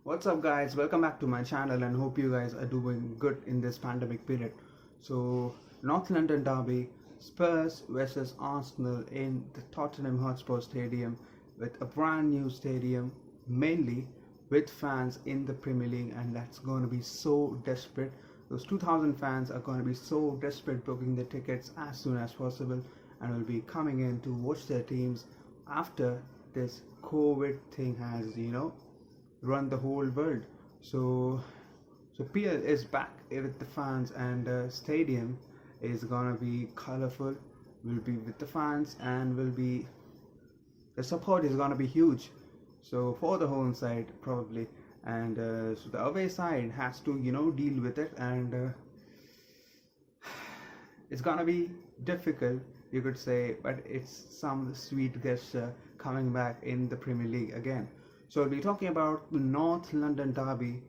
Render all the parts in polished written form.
What's up, guys? Welcome back to my channel and hope you guys are doing good in this pandemic period. So, North London derby, Spurs versus Arsenal in the Tottenham Hotspur Stadium with a brand new stadium, mainly with fans in the Premier League, and that's going to be so desperate. Those 2,000 fans are going to be so desperate booking their tickets as soon as possible and will be coming in to watch their teams after this COVID thing has, run the whole world. So PL is back with the fans, and stadium is gonna be colorful. Will be with the fans, and will be the support is gonna be huge. So for the home side probably, and so the away side has to deal with it, and it's gonna be difficult, you could say, but it's some sweet gesture coming back in the Premier League again. So we'll be talking about the North London derby,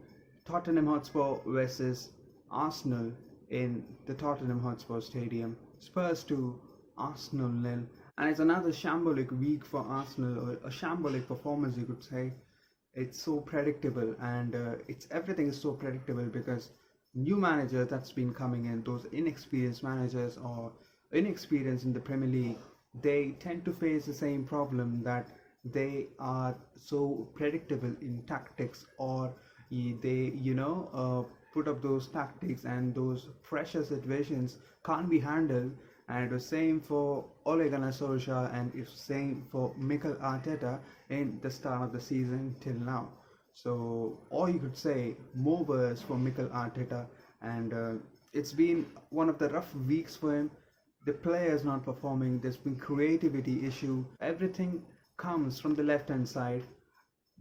Tottenham Hotspur versus Arsenal in the Tottenham Hotspur Stadium. Spurs 2, Arsenal nil, and it's another shambolic week for Arsenal, or a shambolic performance, you could say. It's so predictable, and it's everything is so predictable because new manager that's been coming in, those inexperienced managers or inexperienced in the Premier League, they tend to face the same problem, that they are so predictable in tactics, or they put up those tactics and those pressure situations can't be handled. And it was same for Ole Gunnar Solskjaer, and it's same for Mikel Arteta in the start of the season till now. So, or you could say more worse for Mikel Arteta, and it's been one of the rough weeks for him. The players not performing. There's been creativity issue. Everything comes from the left hand side.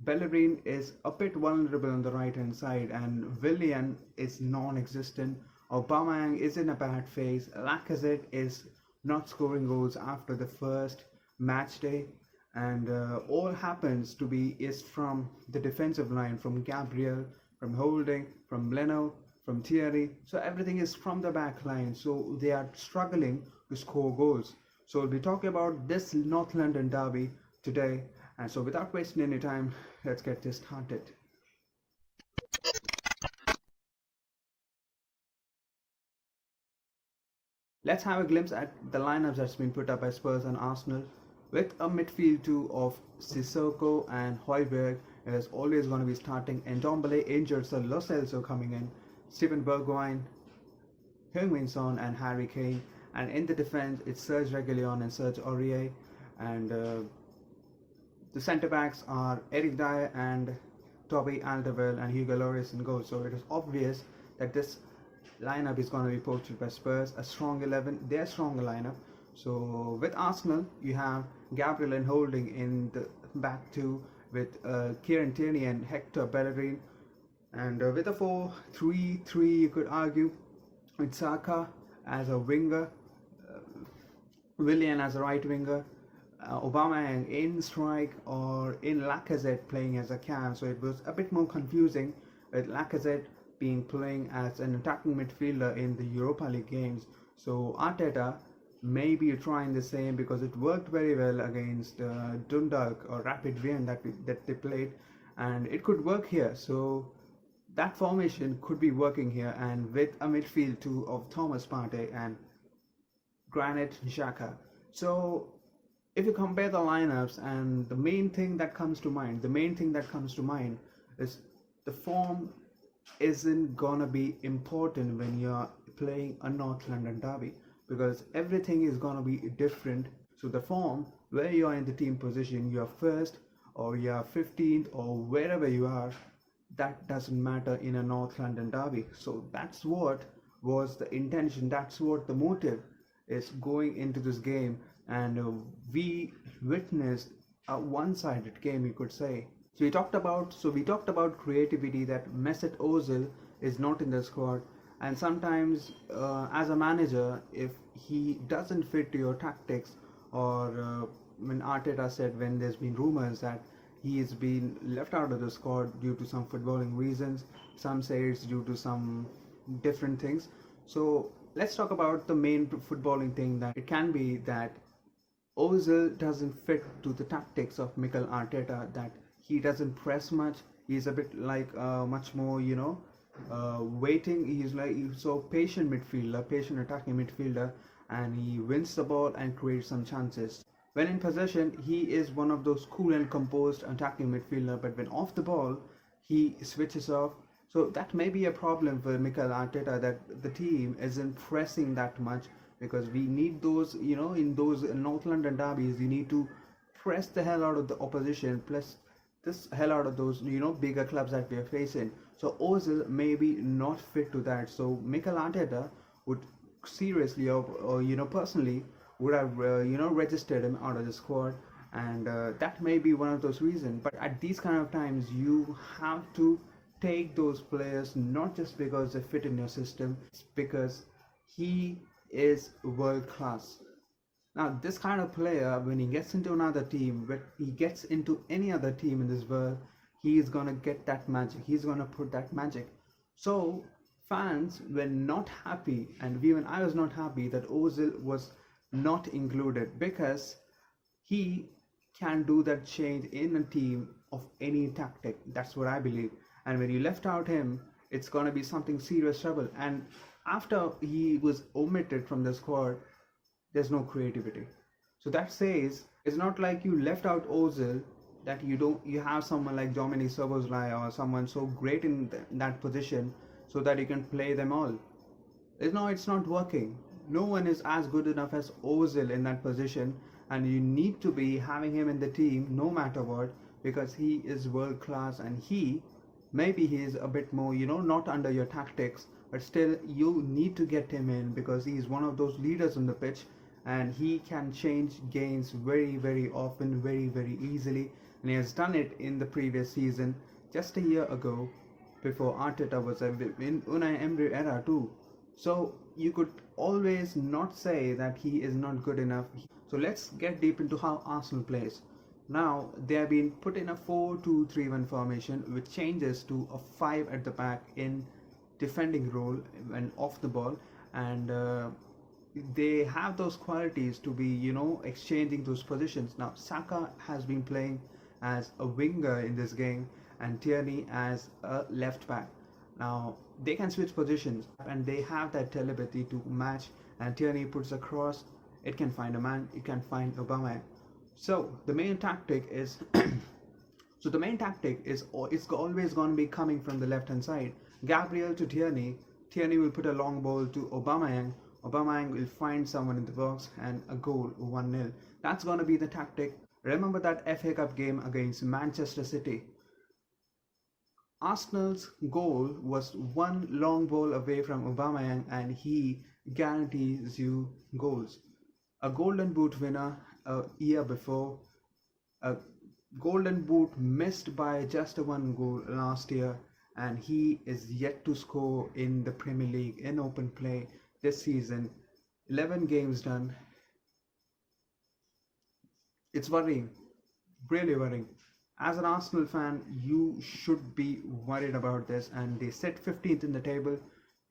Bellerin is a bit vulnerable on the right hand side, and Willian is non-existent. Aubameyang is in a bad phase. Lacazette is not scoring goals after the first match day, and all happens to be is from the defensive line, from Gabriel, from Holding, from Leno, from Thierry. So everything is from the back line. So they are struggling to score goals. So we'll be talking about this North London derby today. And so without wasting any time, let's get this started. Let's have a glimpse at the lineups that's been put up by Spurs and Arsenal. With a midfield two of Sissoko and Højbjerg, is always going to be starting. And Ndombele injured, so Lo Celso coming in. Steven Bergwijn, Heung-min Son and Harry Kane. And in the defense, it's Serge Reguilon and Serge Aurier. And the centre backs are Eric Dyer and Toby Alderweireld and Hugo Lloris in goal. So it is obvious that this lineup is going to be posted by Spurs, a strong 11, their stronger lineup. So with Arsenal, you have Gabriel and Holding in the back two, with Kieran Tierney and Hector Bellerin. And with a 4-3-3, you could argue, with Saka as a winger, Willian as a right winger, Aubameyang in strike, or in Lacazette playing as a cam. So it was a bit more confusing with Lacazette being playing as an attacking midfielder in the Europa League games. So Arteta may be trying the same, because it worked very well against Dundalk or Rapid Wien that they played, and it could work here. So that formation could be working here, and with a midfield two of Thomas Partey and Granit Xhaka. So if you compare the lineups, and the main thing that comes to mind is the form isn't gonna be important when you're playing a North London derby, because everything is gonna be different. So the form, where you are in the team position, you're first or you're 15th or wherever you are, that doesn't matter in a North London derby. So that's what was the intention, that's what the motive is going into this game. And we witnessed a one-sided game, you could say. So we talked about creativity, that Mesut Ozil is not in the squad, and sometimes as a manager, if he doesn't fit to your tactics, or when Arteta said, when there's been rumors that he has been left out of the squad due to some footballing reasons, some say it's due to some different things. So let's talk about the main footballing thing, that it can be that Ozil doesn't fit to the tactics of Mikel Arteta, that he doesn't press much, He's a bit like much more, waiting. He's so patient midfielder, patient attacking midfielder, and he wins the ball and creates some chances. When in possession, he is one of those cool and composed attacking midfielder, but when off the ball, he switches off. So that may be a problem for Mikel Arteta, that the team isn't pressing that much, because we need those, in those North London derbies, you need to press the hell out of the opposition, plus this hell out of those, bigger clubs that we are facing. So Ozil may be not fit to that. So Mikel Arteta would seriously, or personally, would have registered him out of the squad, and that may be one of those reasons. But at these kind of times, you have to take those players not just because they fit in your system, it's because he is world class. Now, this kind of player, when he gets into another team, when he gets into any other team in this world, he is gonna get that magic. He's gonna put that magic. So fans were not happy, and even I was not happy that Ozil was not included, because he can do that change in a team of any tactic. That's what I believe. And when you left out him, it's gonna be something serious trouble. And after he was omitted from the squad, there's no creativity. So that says it's not like you left out Ozil, that you have someone like Dominic Szoboszlai or someone so great in that position so that you can play them all. No, it's not working. No one is as good enough as Ozil in that position, and you need to be having him in the team no matter what, because he is world class, and maybe he is a bit more, not under your tactics, but still you need to get him in, because he is one of those leaders on the pitch, and he can change games very, very often, very, very easily. And he has done it in the previous season, just a year ago, before Arteta was in Unai Emery era too. So you could always not say that he is not good enough. So let's get deep into how Arsenal plays. Now they have been put in a 4-2-3-1 formation, which changes to a 5 at the back in defending role when off the ball, and they have those qualities to be, exchanging those positions. Now Saka has been playing as a winger in this game, and Tierney as a left back. Now they can switch positions, and they have that telepathy to match, and Tierney puts a cross, it can find a man, it can find Obama. So the main tactic is it's always going to be coming from the left hand side. Gabriel to Tierney. Tierney will put a long ball to Aubameyang. Aubameyang will find someone in the box, and a goal, 1-0. That's going to be the tactic. Remember that FA Cup game against Manchester City? Arsenal's goal was one long ball away from Aubameyang, and he guarantees you goals. A Golden Boot winner a year before, a Golden Boot missed by just one goal last year, and he is yet to score in the Premier League in open play this season. 11 games done. It's worrying, really worrying. As an Arsenal fan, you should be worried about this, and they sit 15th in the table.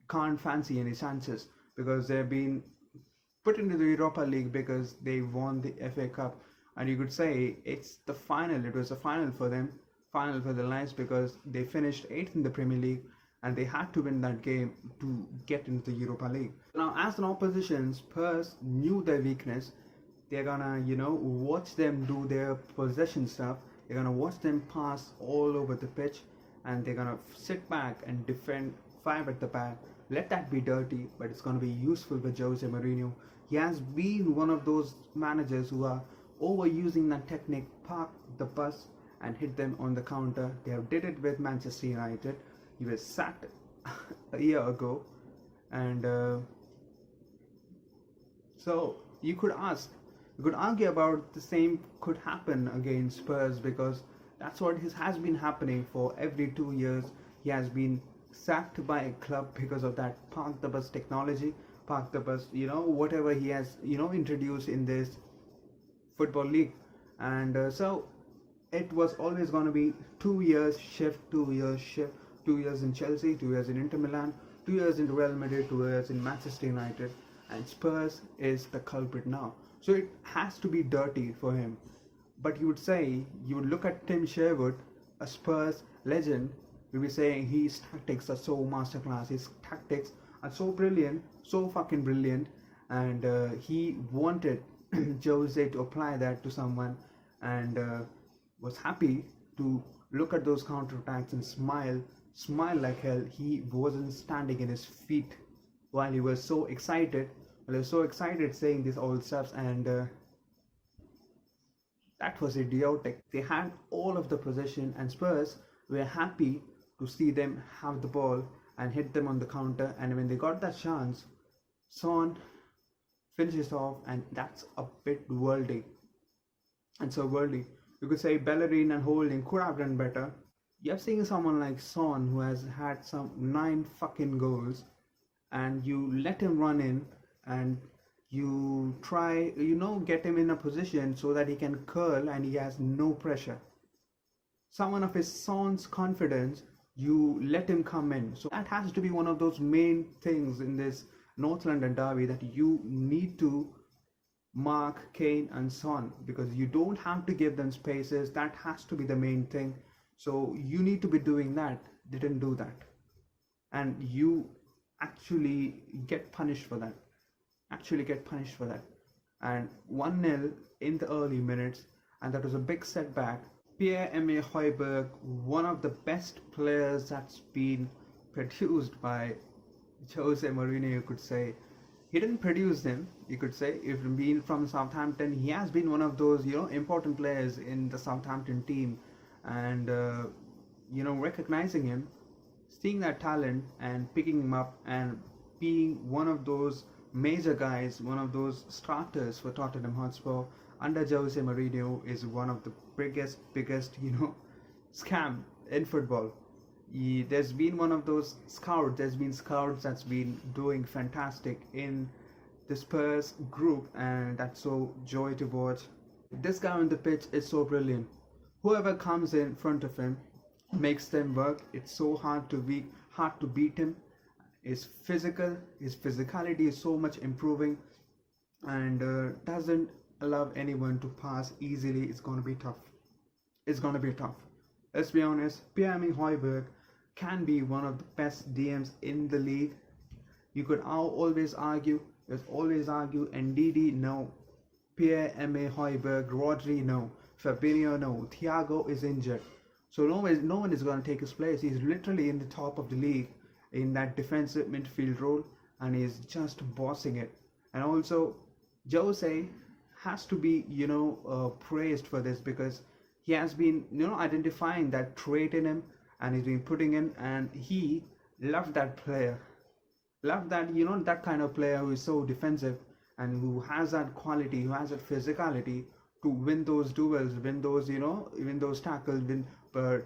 Can't fancy any chances, because they've been put into the Europa League because they won the FA Cup, and you could say it's the final. It was a final for them, final for their lives, because they finished 8th in the Premier League, and they had to win that game to get into the Europa League. Now, as an opposition, Spurs knew their weakness. They're gonna, watch them do their possession stuff. They're gonna watch them pass all over the pitch, and they're gonna sit back and defend 5 at the back. Let that be dirty, but it's gonna be useful with Jose Mourinho. He has been one of those managers who are overusing that technique, park the bus and hit them on the counter. They have did it with Manchester United. He was sacked a year ago, and so you could argue about the same could happen against Spurs, because that's what has been happening for every 2 years. He has been sacked by a club because of that park the bus technology, park the bus, whatever he has, introduced in this football league. And so it was always going to be 2 years shift, 2 years shift, 2 years in Chelsea, 2 years in Inter Milan, 2 years in Real Madrid, 2 years in Manchester United, and Spurs is the culprit now. So it has to be dirty for him. But you would look at Tim Sherwood, a Spurs legend, we'll be saying his tactics are so masterclass. His tactics are so brilliant, so fucking brilliant, and he wanted Jose to apply that to someone, and was happy to look at those counterattacks and smile like hell. He wasn't standing in his feet while he was so excited. Well, he was so excited saying these old stuffs, and that was idiotic. They had all of the possession, and Spurs were happy to see them have the ball and hit them on the counter. And when they got that chance, Son finishes off, and that's a bit worldly. And so worldly, you could say Bellerin and Holding could have done better. You have seen someone like Son who has had some 9 fucking goals, and you let him run in, and you try, get him in a position so that he can curl and he has no pressure. Someone of his Son's confidence, you let him come in. So that has to be one of those main things in this North London derby, that you need to mark Kane and Son, because you don't have to give them spaces. That has to be the main thing. So you need to be doing that. Didn't do that, and you actually get punished for that. And 1-0 in the early minutes, and that was a big setback. Pierre-Emile Højbjerg, one of the best players that's been produced by Jose Mourinho, you could say. He didn't produce them, you could say. If being from Southampton, he has been one of those, important players in the Southampton team, and recognizing him, seeing that talent, and picking him up, and being one of those major guys, one of those starters for Tottenham Hotspur under Jose Mourinho, is one of the biggest, scam in football. There's been one of those scouts. There's been scouts that's been doing fantastic in the Spurs group, and that's so joy to watch. This guy on the pitch is so brilliant. Whoever comes in front of him makes them work. It's so hard to beat him. His physicality is so much improving, and doesn't allow anyone to pass easily. It's gonna be tough. Let's be honest. Pierre-Emile Højbjerg can be one of the best DMs in the league. You could always argue. Ndidi no, Pierre-Emile Højbjerg, Rodri no, Fabinho no, Thiago is injured, so no one is going to take his place. He's literally in the top of the league in that defensive midfield role, and he's just bossing it. And also, Jose has to be praised for this, because he has been identifying that trait in him, and he's been putting in, and he loved that player. Loved that, that kind of player who is so defensive and who has that quality, who has that physicality to win those duels, win those tackles,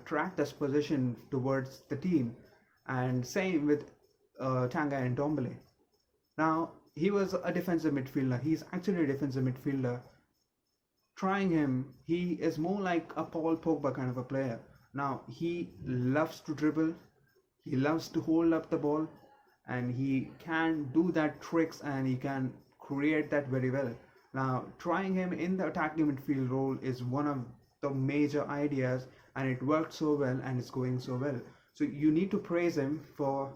track this position towards the team. And same with Tanga and Dombele. Now, he was a defensive midfielder. He's actually a defensive midfielder. Trying him, he is more like a Paul Pogba kind of a player. Now, he loves to dribble, he loves to hold up the ball, and he can do that tricks, and he can create that very well. Now, trying him in the attacking midfield role is one of the major ideas, and it worked so well, and it's going so well. So you need to praise him for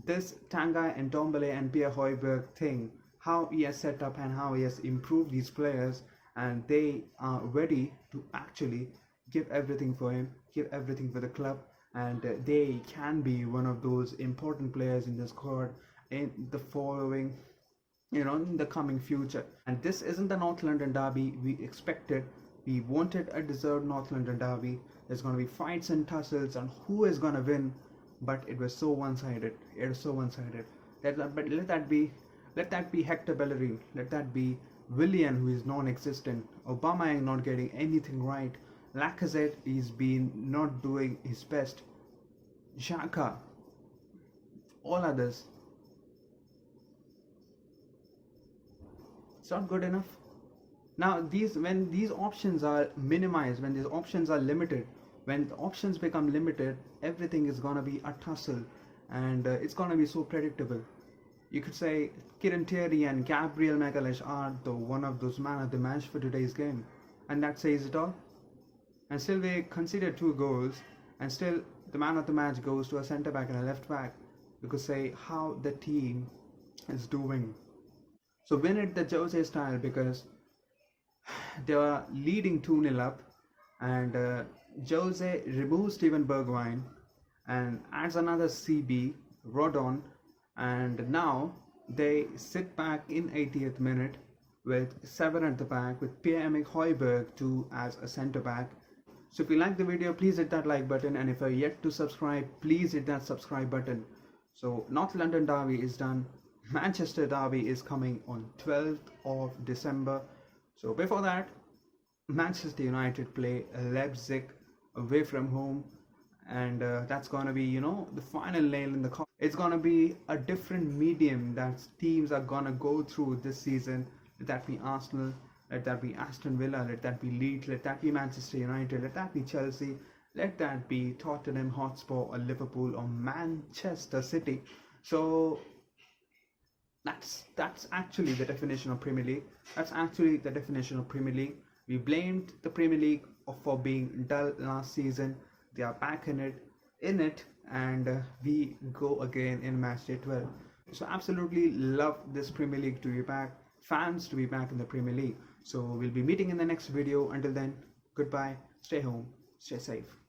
this Tanga and Dombele and Pierre Højbjerg thing, how he has set up and how he has improved these players, and they are ready to actually give everything for him, give everything for the club, and they can be one of those important players in the squad in the following, in the coming future. And this isn't the North London derby we expected. We wanted a deserved North London derby. There's going to be fights and tussles and who is going to win, but it was so one-sided. But let that be Hector Bellerin. Let that be Willian, who is non-existent. Aubameyang not getting anything right. Lacazette is been not doing his best. Xhaka, all others. It's not good enough. Now, when these options are minimized, when these options are limited, when the options become limited, everything is gonna be a tussle, and it's gonna be so predictable. You could say Kieran Tierney and Gabriel Magalhaes are one of those man of the match for today's game, and that says it all. And still they conceded 2 goals, and still the man of the match goes to a centre back and a left back. You could say how the team is doing. So win it the Jose style, because they are leading 2-0 up, and Jose removes Steven Bergwijn and adds another CB, Rodon, and now they sit back in 80th minute with 7 at the back with Pierre-Emerick Højbjerg to as a centre back. So if you like the video, please hit that like button, and if you're yet to subscribe, please hit that subscribe button. So North London derby is done. Manchester derby is coming on 12th of December. So before that, Manchester United play Leipzig away from home, and that's gonna be, the final nail in the coffin. It's gonna be a different medium that teams are gonna go through this season. Let that be Arsenal, let that be Aston Villa, let that be Leeds, let that be Manchester United, let that be Chelsea, let that be Tottenham Hotspur or Liverpool or Manchester City. So that's actually the definition of Premier League. That's actually the definition of Premier League. We blamed the Premier League for being dull last season. They are back in it, and we go again in match day 12. So absolutely love this Premier League to be back, fans to be back in the Premier League. So we'll be meeting in the next video. Until then, goodbye, stay home, stay safe.